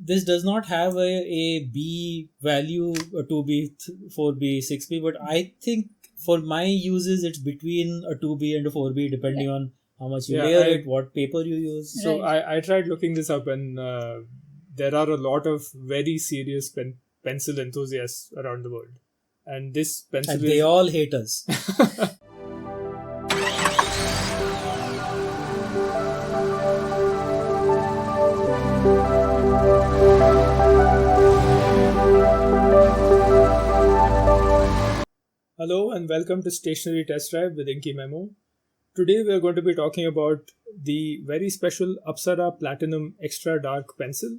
this does not have a B value, a 2B, 4B, 6B, but I think for my uses, it's between a 2B and a 4B, depending on how much you layer it, what paper you use. So I tried looking this up, and there are a lot of very serious pencil enthusiasts around the world. And this pencil and they all hate us. Hello and welcome to Stationery Test Drive with Inky Memo. Today we are going to be talking about the very special Apsara Platinum Extra Dark Pencil.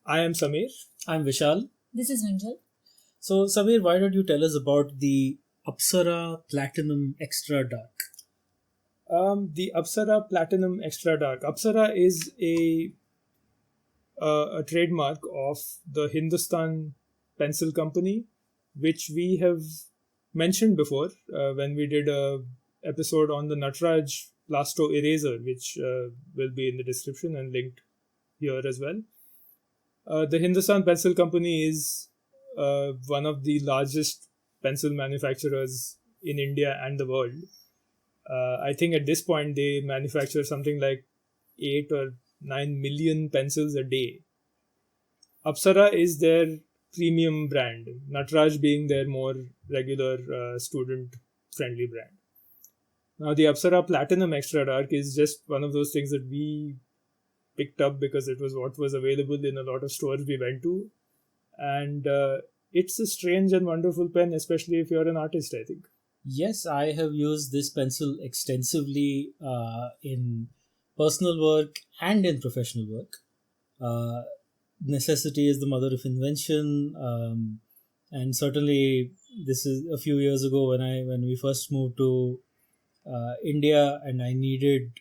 I am Samir. I'm Vishal. This is Minjal. So Samir, why don't you tell us about the Apsara Platinum Extra Dark? The Apsara Platinum Extra Dark. Apsara is a trademark of the Hindustan Pencil Company, which we have mentioned before when we did a episode on the Nataraj Plasto eraser, which will be in the description and linked here as well. The Hindustan Pencil Company is one of the largest pencil manufacturers in India and the world. I think at this point they manufacture something like 8 or 9 million pencils a day. Apsara is their premium brand, Nataraj being their more regular student-friendly brand. Now the Apsara Platinum Extra Dark is just one of those things that we picked up because it was what was available in a lot of stores we went to. And it's a strange and wonderful pen, especially if you're an artist, I think. Yes, I have used this pencil extensively in personal work and in professional work. Necessity is the mother of invention, and certainly this is a few years ago when we first moved to India, and I needed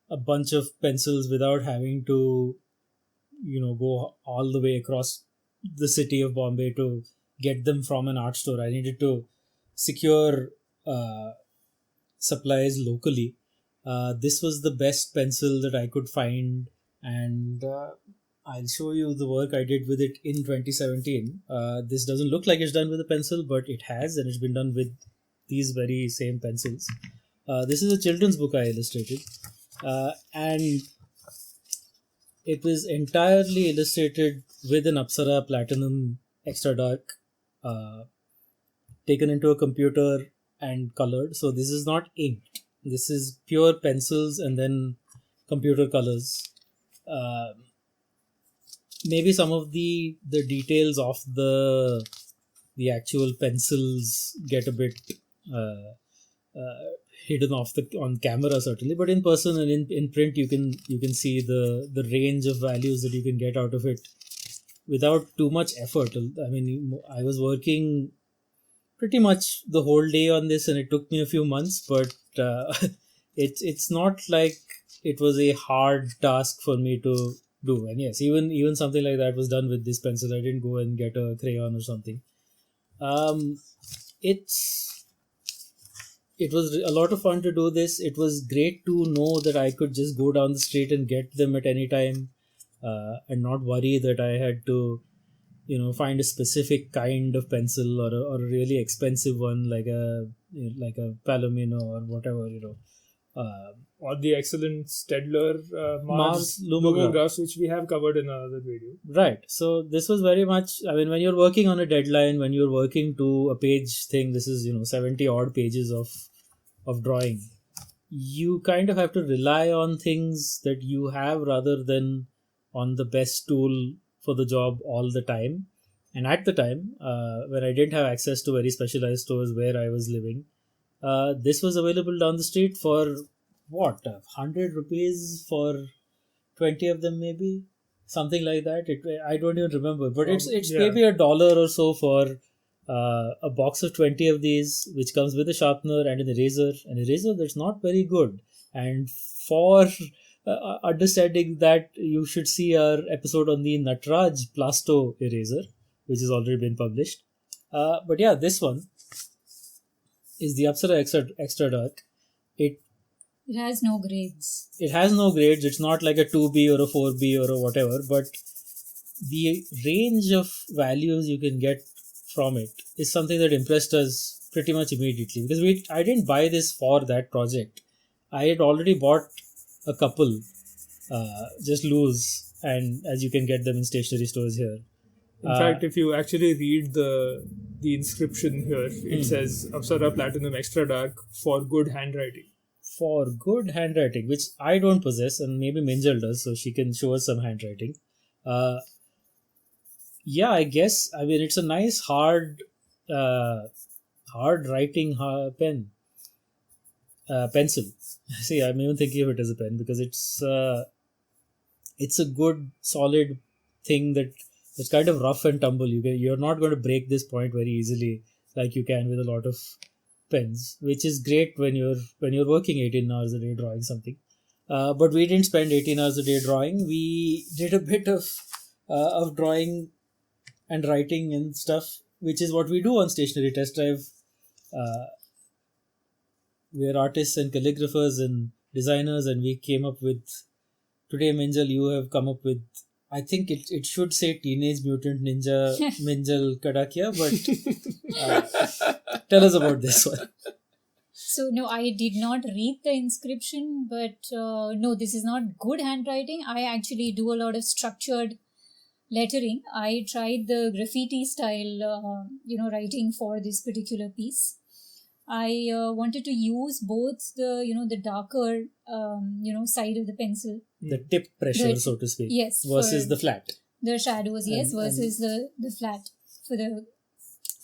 a bunch of pencils without having to go all the way across the city of Bombay to get them from an art store. I needed to secure supplies locally. This was the best pencil that I could find, and I'll show you the work I did with it in 2017. This doesn't look like it's done with a pencil, but it has, and it's been done with these very same pencils. This is a children's book I illustrated, and it was entirely illustrated with an Apsara Platinum Extra Dark, taken into a computer and colored. So this is not inked. This is pure pencils and then computer colors. Maybe some of the details of the actual pencils get a bit hidden on camera, certainly, but in person and in print you can see the range of values that you can get out of it without too much effort. I mean, I was working pretty much the whole day on this, and it took me a few months, but it's not like it was a hard task for me to do. And yes, even something like that was done with this pencil. I didn't go and get a crayon or something. It was a lot of fun to do this. It was great to know that I could just go down the street and get them at any time, and not worry that I had to find a specific kind of pencil or a really expensive one like a Palomino or whatever, or the excellent Stedler Mars Lumographs, which we have covered in another video. Right. So this was very much, I mean, when you're working on a deadline, when you're working to a page thing, this is 70 odd pages of drawing. You kind of have to rely on things that you have rather than on the best tool for the job all the time. And at the time, when I didn't have access to very specialized stores where I was living, this was available down the street for 100 rupees for 20 of them, maybe something like that. I don't even remember, but it's maybe $1 or so for a box of 20 of these, which comes with a sharpener and an eraser that's not very good. And for understanding that, you should see our episode on the Nataraj Plasto eraser, which has already been published. But yeah, this one is the Apsara Extra Dark. It It has no grades. It has no grades. It's not like a 2B or a 4B or a whatever, but the range of values you can get from it is something that impressed us pretty much immediately, because I didn't buy this for that project. I had already bought a couple, just loose, and as you can get them in stationery stores here. In fact, if you actually read the inscription here, it says Apsara Platinum Extra Dark for good handwriting. For good handwriting, which I don't possess, and maybe Minjal does, so she can show us some handwriting. Yeah, I guess. I mean, it's a nice hard writing pencil. See, I'm even thinking of it as a pen because it's a good solid thing that's kind of rough and tumble. You're not going to break this point very easily like you can with a lot of pens, which is great when you're working 18 hours a day drawing something. But we didn't spend 18 hours a day drawing. We did a bit of drawing and writing and stuff, which is what we do on Stationery Test Drive. We're artists and calligraphers and designers, and we came up with, today, Minjal, you have come up with, I think it should say Teenage Mutant Ninja Minjal Kadakia, but tell us about this one. So, no, I did not read the inscription, but no, this is not good handwriting. I actually do a lot of structured lettering. I tried the graffiti style, writing for this particular piece. I wanted to use both the darker, side of the pencil. The tip pressure, so to speak. Yes. Versus the flat. The shadows, yes, versus the flat for the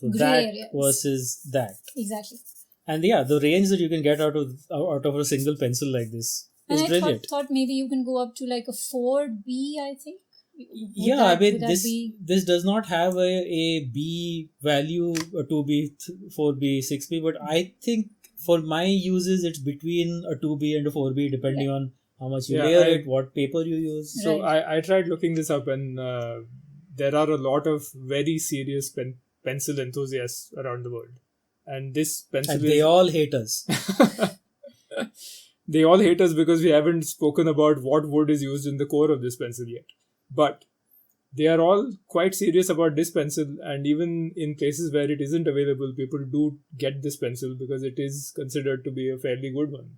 gray that areas. Versus that. Exactly. And yeah, the range that you can get out of a single pencil like this is brilliant. I thought maybe you can go up to like a 4B, I think. This does not have a B value, a 2B, 4B, 6B, but I think for my uses, it's between a 2B and a 4B, depending on how much you layer it, what paper you use. So I tried looking this up, and there are a lot of very serious pencil enthusiasts around the world. And this pencil they all hate us. They all hate us because we haven't spoken about what wood is used in the core of this pencil yet. But they are all quite serious about this pencil, and even in places where it isn't available, people do get this pencil because it is considered to be a fairly good one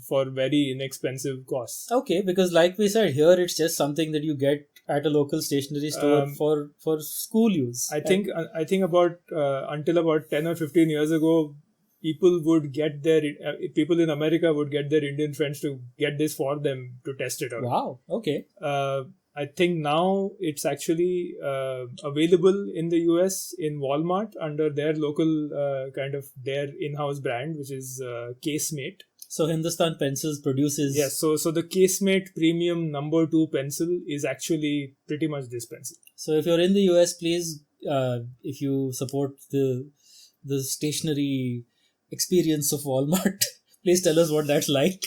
for very inexpensive costs. Okay, because like we said, here it's just something that you get at a local stationery store for school use. I think about until about 10 or 15 years ago, people in America would get their Indian friends to get this for them to test it out. Wow. Okay. I think now it's actually available in the US in Walmart under their local their in-house brand, which is Casemate. So Hindustan Pencils produces... Yes, so the Casemate Premium No. 2 pencil is actually pretty much this pencil. So if you're in the US, please, if you support the stationery experience of Walmart, please tell us what that's like.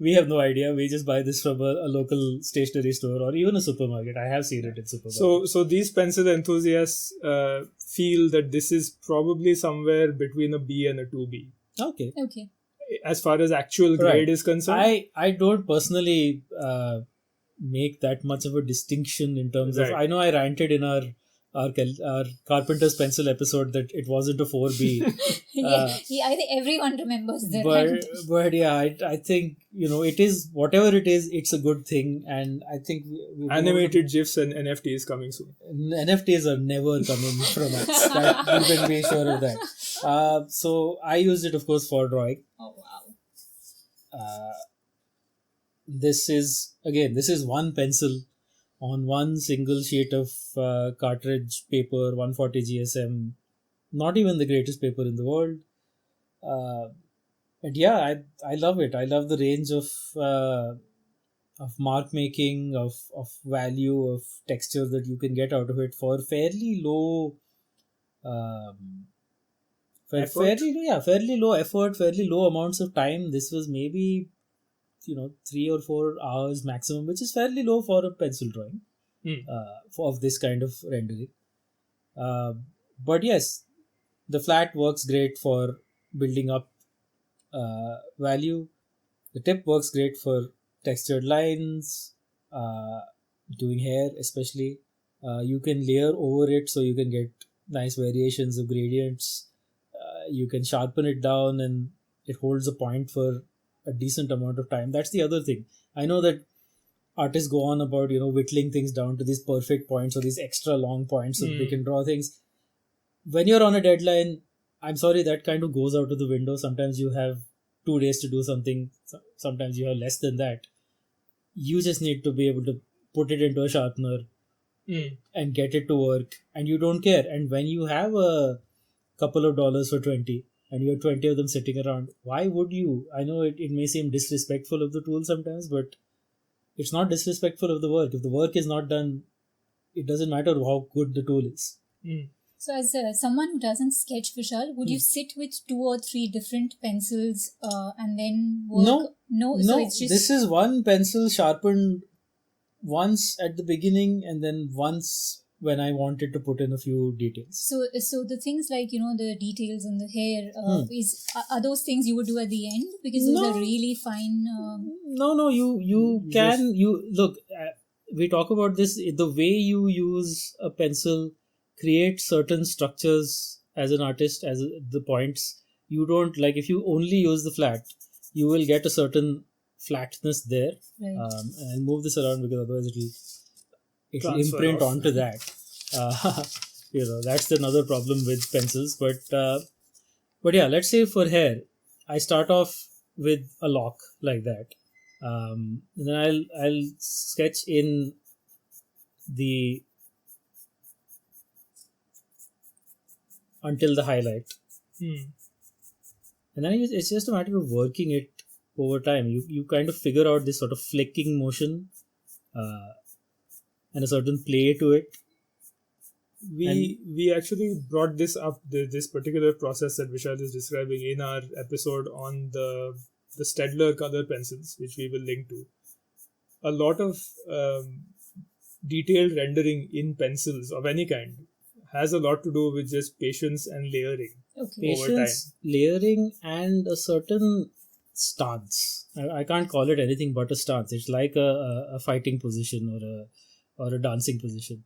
We have no idea. We just buy this from a local stationery store or even a supermarket. I have seen it in supermarkets. So these pencil enthusiasts feel that this is probably somewhere between a B and a 2B. Okay. As far as actual grade is concerned. I don't personally make that much of a distinction in terms of... I know I ranted in our Carpenter's Pencil episode that it wasn't a 4B. I think everyone remembers that. But yeah, I think, it is, whatever it is, it's a good thing. And I think... Animated GIFs and NFTs coming soon. NFTs are never coming from us. You can be sure of that. So I used it, of course, for drawing. Oh, wow. This is one pencil on one single sheet of cartridge paper, 140 GSM, not even the greatest paper in the world. But yeah, I love it. I love the range of mark making, of value, of texture that you can get out of it for fairly low fairly low effort, fairly low amounts of time. This was maybe 3 or 4 hours maximum, which is fairly low for a pencil drawing of this kind of rendering. But yes, the flat works great for building up value. The tip works great for textured lines, doing hair especially. You can layer over it so you can get nice variations of gradients. You can sharpen it down and it holds a point for a decent amount of time. That's the other thing. I know that artists go on about, whittling things down to these perfect points or these extra long points so that they can draw things. When you're on a deadline, I'm sorry, that kind of goes out of the window. Sometimes you have 2 days to do something. Sometimes you have less than that. You just need to be able to put it into a sharpener and get it to work, and you don't care. And when you have a couple of dollars for 20 and you have 20 of them sitting around, why would you? I know it may seem disrespectful of the tool sometimes, but it's not disrespectful of the work. If the work is not done, it doesn't matter how good the tool is. So, as someone who doesn't sketch, Vishal, would you sit with 2 or 3 different pencils and then work? No. So it's just... This is one pencil sharpened once at the beginning and then once when I wanted to put in a few details. So the things like, the details on the hair, are those things you would do at the end? Because those are really fine. No, you can, look, we talk about this, the way you use a pencil creates certain structures as an artist, as the points. You don't, like, if you only use the flat, you will get a certain flatness there. Right. And I'll move this around because otherwise it'll imprint onto that. That's another problem with pencils. But yeah, let's say for hair, I start off with a lock like that. And then I'll sketch in the until the highlight. And then it's just a matter of working it over time. You kind of figure out this sort of flicking motion and a certain play to it. We actually brought this up, this particular process that Vishal is describing, in our episode on the Staedtler color pencils, which we will link to. A lot of detailed rendering in pencils of any kind has a lot to do with just patience and layering. Okay. Patience, layering, and a certain stance. I can't call it anything but a stance. It's like a fighting position or a dancing position.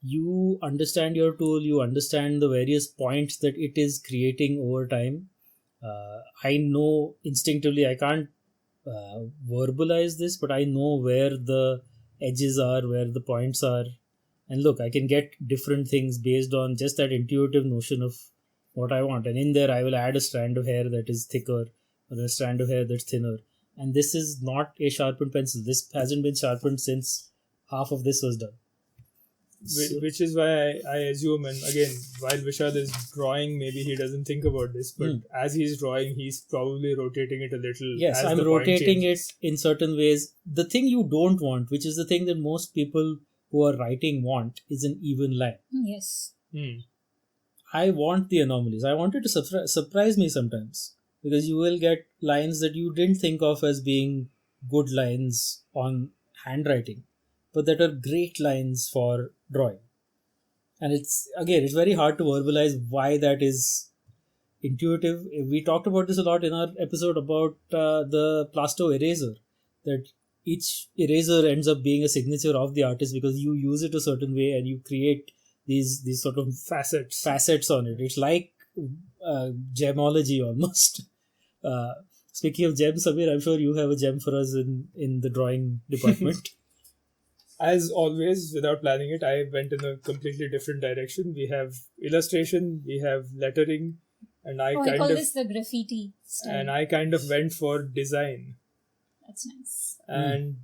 You understand your tool, you understand the various points that it is creating over time. I know instinctively, I can't verbalize this, but I know where the edges are, where the points are. And look, I can get different things based on just that intuitive notion of what I want. And in there, I will add a strand of hair that is thicker or a strand of hair that's thinner. And this is not a sharpened pencil. This hasn't been sharpened since half of this was done. Which is why I assume, and again, while Vishal is drawing, maybe he doesn't think about this, but as he's drawing, he's probably rotating it a little. Yes, I'm rotating it in certain ways. The thing you don't want, which is the thing that most people who are writing want, is an even line. Yes. I want the anomalies. I want it to surprise me sometimes, because you will get lines that you didn't think of as being good lines on handwriting, but that are great lines for drawing. And it's very hard to verbalize why that is intuitive. We talked about this a lot in our episode about the Plasto eraser, that each eraser ends up being a signature of the artist because you use it a certain way and you create these sort of facets on it. It's like gemology almost. Speaking of gems, Samir, I'm sure you have a gem for us in the drawing department. As always, without planning it, I went in a completely different direction. We have illustration, we have lettering, and I call this the graffiti style. And I kind of went for design. That's nice. And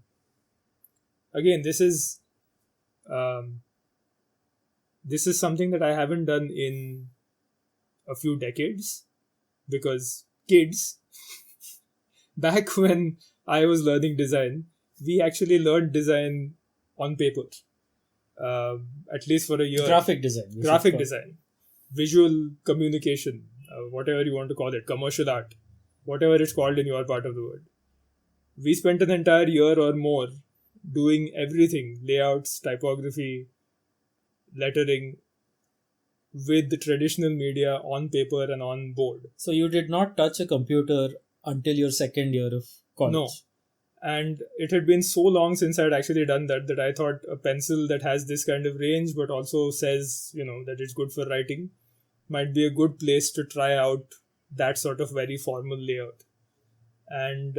again, this is something that I haven't done in a few decades, because kids, back when I was learning design, we actually learned design on paper, at least for a year. Graphic design, visual communication, whatever you want to call it, commercial art, whatever it's called in your part of the world. We spent an entire year or more doing everything, layouts, typography, lettering, with the traditional media on paper and on board. So you did not touch a computer until your second year of college. No. And it had been so long since I'd actually done that I thought a pencil that has this kind of range but also says, that it's good for writing might be a good place to try out that sort of very formal layout. And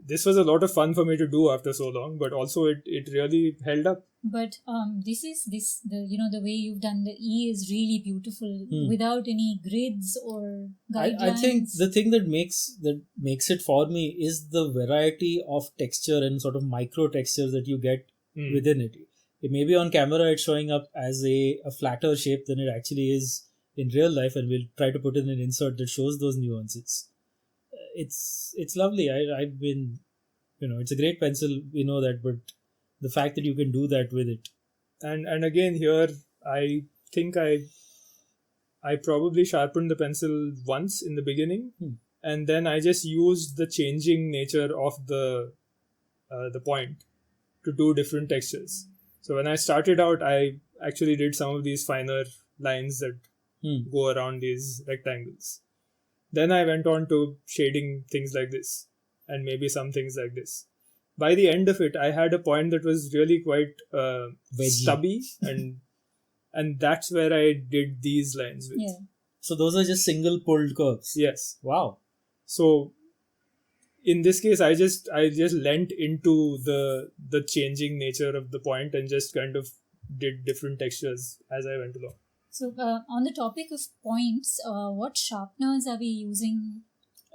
this was a lot of fun for me to do after so long, but also it really held up. But the way you've done the E is really beautiful without any grids or guidelines. I think the thing that makes it for me is the variety of texture and sort of micro texture that you get within it. Maybe on camera it's showing up as a flatter shape than it actually is in real life, and we'll try to put in an insert that shows those nuances. It's lovely. I've been, it's a great pencil, we know that, but the fact that you can do that with it. And again here, I think I probably sharpened the pencil once in the beginning, and then I just used the changing nature of the point to do different textures. So when I started out, I actually did some of these finer lines that go around these rectangles. Then I went on to shading things like this and maybe some things like this. By the end of it, I had a point that was really quite stubby, and that's where I did these lines with. Yeah. So those are just single pulled curves. Yes. Wow. So in this case, I just lent into the changing nature of the point and just kind of did different textures as I went along. So on the topic of points, what sharpeners are we using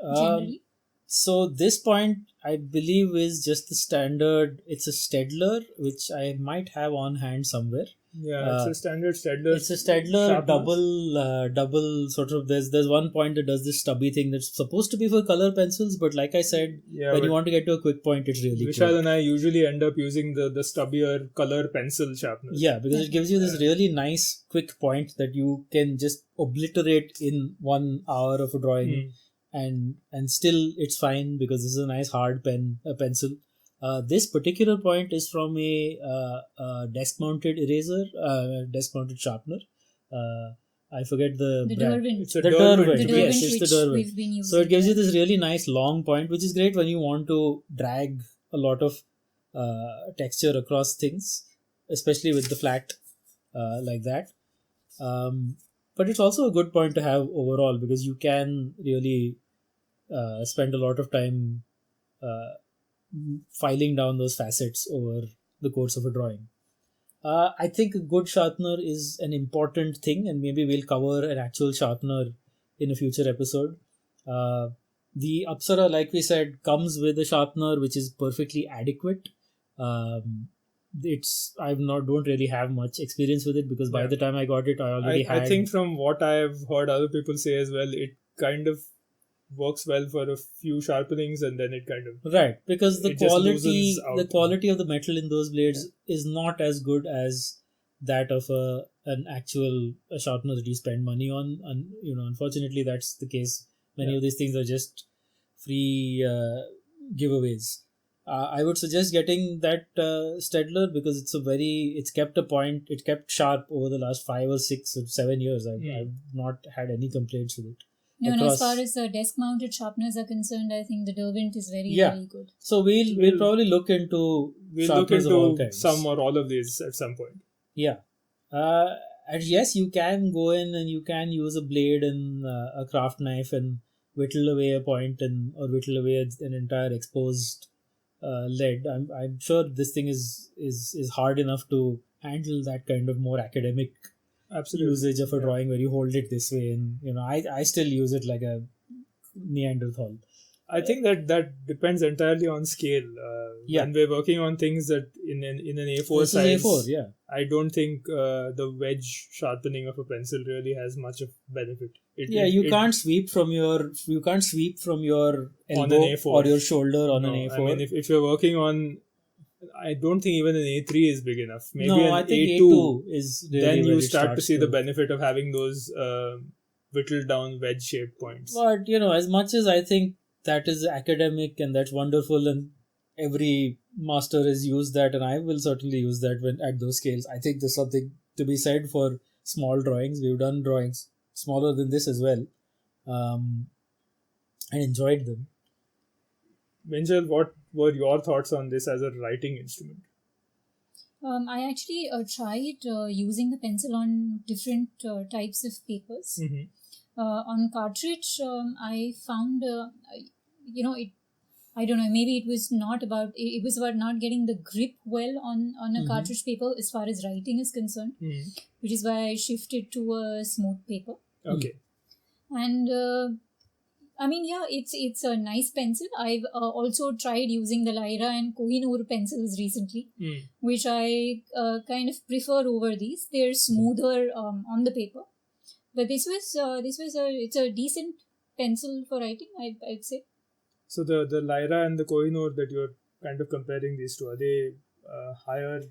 generally? So this point, I believe, is just the standard. It's a Staedtler, which I might have on hand somewhere. Yeah, it's a standard Staedtler. It's a Staedtler sharpeners. double sort of. There's one point that does this stubby thing that's supposed to be for color pencils, but like I said, when you want to get to a quick point, it's really Vishal quick. and I usually end up using the stubbier color pencil sharpeners. Yeah, because it gives you this really nice quick point that you can just obliterate in 1 hour of a drawing. And still it's fine because this is a nice hard pencil. This particular point is from a desk-mounted eraser, desk-mounted sharpener. I forget the brand. Derwent. It's a The Derwent. Derwent, yes, it's the which Derwent. we've been using. So it gives you this really nice long point, which is great when you want to drag a lot of texture across things, especially with the flat like that. But it's also a good point to have overall because you can really spend a lot of time filing down those facets over the course of a drawing. I think a good sharpener is an important thing, and maybe we'll cover an actual sharpener in a future episode. The Apsara, like we said, comes with a sharpener which is perfectly adequate. Don't really have much experience with it because by the time I got it, I think from what I've heard other people say as well, it kind of works well for a few sharpenings and then it kind of because the quality of the metal in those blades is not as good as that of an actual sharpener that you spend money on, and unfortunately that's the case. Many of these things are just free giveaways. I would suggest getting that Staedtler because it's kept a point, it's kept sharp over the last 5 or 6 or 7 years. I've not had any complaints with it. No, and as far as desk-mounted sharpeners are concerned, I think the Derwent is very, very good. So we'll probably look into sharpeners of all kinds. Some or all of these at some point. Yeah. And yes, you can go in and you can use a blade and a craft knife and whittle away a point or whittle away an entire exposed lead. I'm sure this thing is hard enough to handle that kind of more academic usage of a drawing where you hold it this way, and I still use it like a Neanderthal. I think that depends entirely on scale. When we're working on things that in an A4 size, A4, I don't think the wedge sharpening of a pencil really has much of benefit. You can't sweep from your elbow or your shoulder on an A4. I mean, if you're working on, I don't think even an A3 is big enough. Maybe I think A2 is really then you start to see the benefit of having those whittled down wedge shaped points. But as much as I think that is academic and that's wonderful and every master has used that, and I will certainly use that when at those scales, I think there's something to be said for small drawings. We've done drawings smaller than this as well. and enjoyed them. Minjal, what were your thoughts on this as a writing instrument? I actually tried using the pencil on different types of papers. On cartridge, I found, it. I don't know. Maybe it was not about. It was about not getting the grip well on a cartridge paper as far as writing is concerned, which is why I shifted to a smooth paper. Okay. And it's a nice pencil. I've also tried using the Lyra and Kohinoor pencils recently, which I kind of prefer over these. They're smoother on the paper, but it's a decent pencil for writing, I'd say. So the Lyra and the Kohinoor that you're kind of comparing these two, are they higher,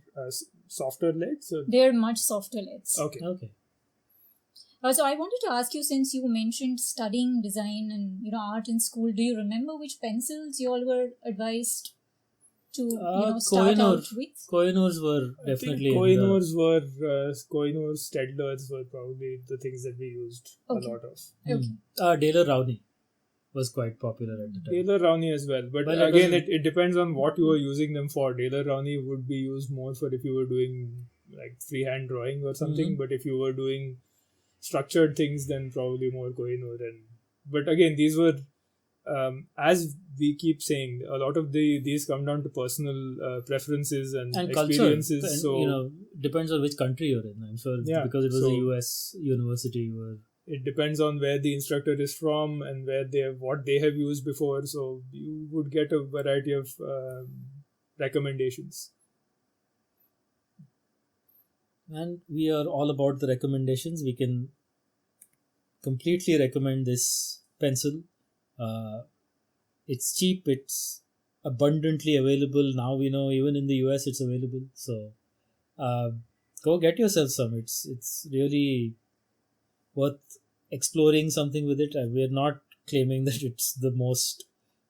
softer leads? Or? They're much softer leads. Okay. So I wanted to ask you, since you mentioned studying design and art in school, do you remember which pencils you all were advised to start out with? Kohinoors were definitely Kohinoors Stedlers were probably the things that we used a lot of. Okay. Daler Rowney was quite popular at the time. Daler Rowney as well, but again, it depends on what you were using them for. Daler Rowney would be used more for if you were doing like freehand drawing or something, but if you were doing structured things, then probably more Kohinoor. But again, these were, as we keep saying, a lot of these come down to personal preferences and experiences. Culture. So depends on which country you're in. I'm sure because it was a US university. It depends on where the instructor is from and what they have used before. So you would get a variety of recommendations. And we are all about the recommendations. We can completely recommend this pencil. It's cheap. It's abundantly available. Now we know even in the US it's available. So go get yourself some. It's really worth exploring something with it. We're not claiming that it's the most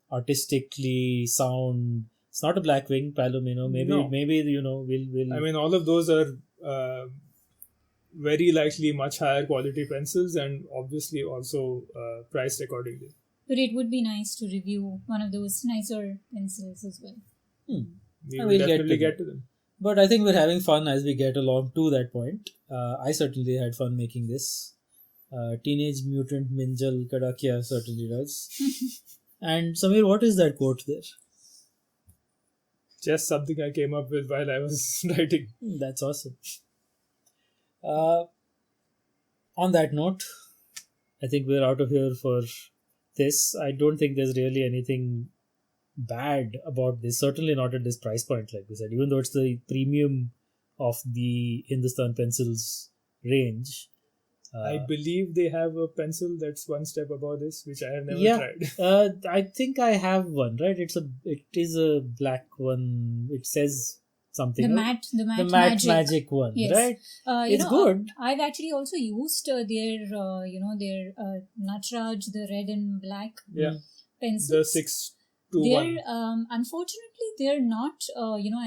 artistically sound. It's not a Blackwing Palomino. Maybe we'll. I mean, all of those are very likely much higher quality pencils and obviously also priced accordingly. But it would be nice to review one of those nicer pencils as well. We will definitely get to them. But I think we're having fun as we get along to that point. I certainly had fun making this. Teenage Mutant Minjal Kadakia certainly does. And Samir, what is that quote there? Just something I came up with while I was writing. That's awesome. On that note, I think we're out of here for this. I don't think there's really anything bad about this. Certainly not at this price point, like we said. Even though it's the premium of the Hindustan Pencils range. I believe they have a pencil that's one step above this, which I have never tried. I think I have one, right? It is a black one. It says something. The matte magic one, yes. Right? It's good. I've actually also used their Nataraj, the red and black pencils. The 621. Unfortunately, they're not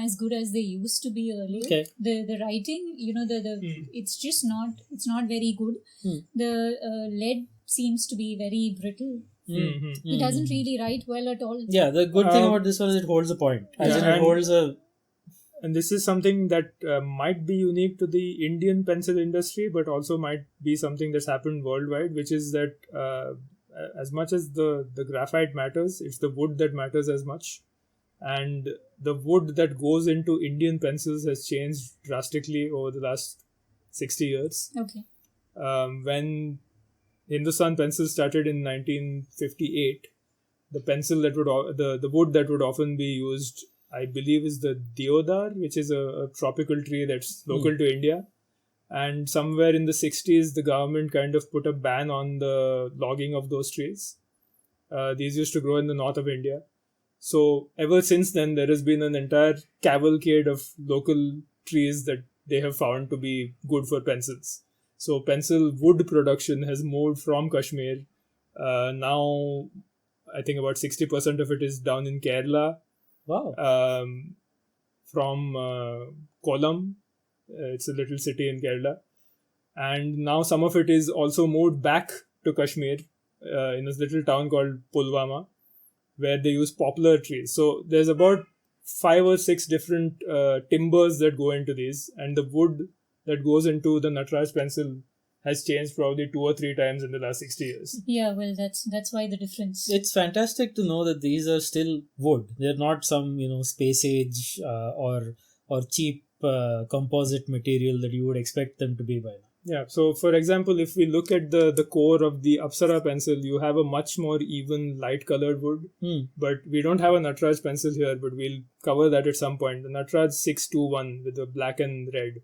as good as they used to be earlier. Okay. The writing, it's just not. It's not very good. The lead seems to be very brittle. It doesn't really write well at all. Yeah, the good thing about this one is it holds a point. And this is something that might be unique to the Indian pencil industry, but also might be something that's happened worldwide, which is that as much as the graphite matters, it's the wood that matters as much. And the wood that goes into Indian pencils has changed drastically over the last 60 years. Okay. When Hindustan Pencils started in 1958, the pencil that the wood that would often be used, I believe, is the deodar, which is a tropical tree that's local to India. And somewhere in the 60s, the government kind of put a ban on the logging of those trees. These used to grow in the north of India. So ever since then, there has been an entire cavalcade of local trees that they have found to be good for pencils. So pencil wood production has moved from Kashmir. Now, I think about 60% of it is down in Kerala. Wow. From Kollam. It's a little city in Kerala. And now some of it is also moved back to Kashmir. in this little town called Pulwama, where they use poplar trees. So there's about 5 or 6 different timbers that go into these, and the wood that goes into the Nataraj pencil has changed probably 2 or 3 times in the last 60 years. Yeah, well, that's why the difference. It's fantastic to know that these are still wood. They're not some space age or cheap composite material that you would expect them to be by now. Yeah, so for example, if we look at the core of the Apsara pencil, you have a much more even light colored wood. But we don't have a Nataraj pencil here, but we'll cover that at some point. The Nataraj 621 with the black and red,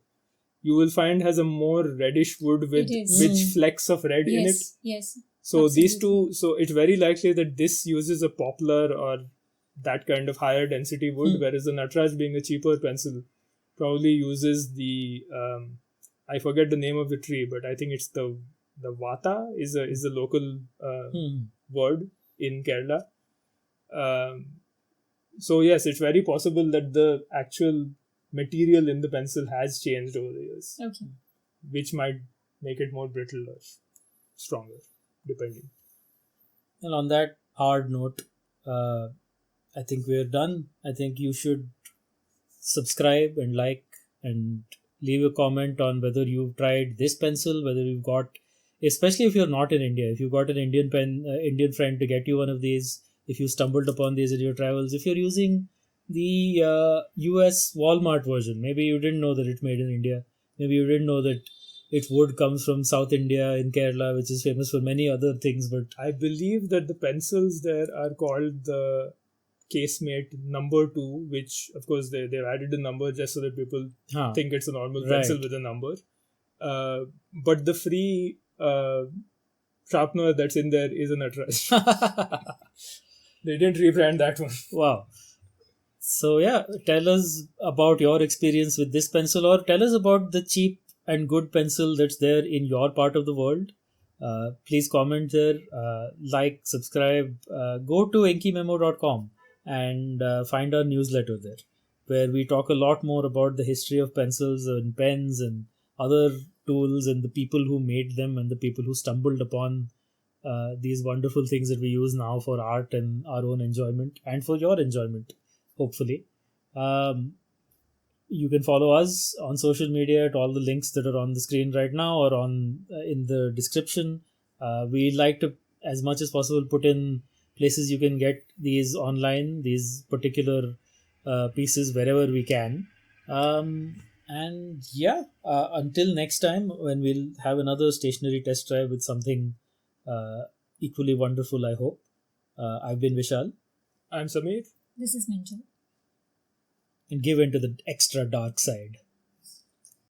you will find has a more reddish wood with flecks of red in it. Yes. So absolutely. these two, so it's very likely that this uses a poplar or that kind of higher density wood, whereas the Nataraj, being a cheaper pencil, probably uses the I forget the name of the tree, but I think it's the vata is a local word in Kerala. So yes, it's very possible that the actual material in the pencil has changed over the years, Okay. which might make it more brittle or stronger, depending. And on that hard note, I think we're done. I think you should subscribe and like and leave a comment on whether you've tried this pencil, whether you've got, especially if you're not in India, if you've got an Indian Indian friend to get you one of these, if you stumbled upon these in your travels, if you're using the US Walmart version, maybe you didn't know that it's made in India, maybe you didn't know that its wood comes from South India in Kerala, which is famous for many other things, but I believe that the pencils there are called the casemate number 2, which of course they've added a number just so that people think it's a normal pencil with a number. But the free sharpener that's in there is a Nataraj. They didn't rebrand that one. Wow. So yeah, tell us about your experience with this pencil, or tell us about the cheap and good pencil that's there in your part of the world. Please comment there, like, subscribe, go to inkymemo.com and find our newsletter there, where we talk a lot more about the history of pencils and pens and other tools and the people who made them and the people who stumbled upon these wonderful things that we use now for art and our own enjoyment and for your enjoyment, hopefully. You can follow us on social media at all the links that are on the screen right now or on in the description. We like to, as much as possible, put in places you can get these online, these particular pieces wherever we can. And yeah, until next time, when we'll have another stationery test drive with something equally wonderful, I hope. I've been Vishal. I'm Samir. This is Minjal. And give in to the extra dark side.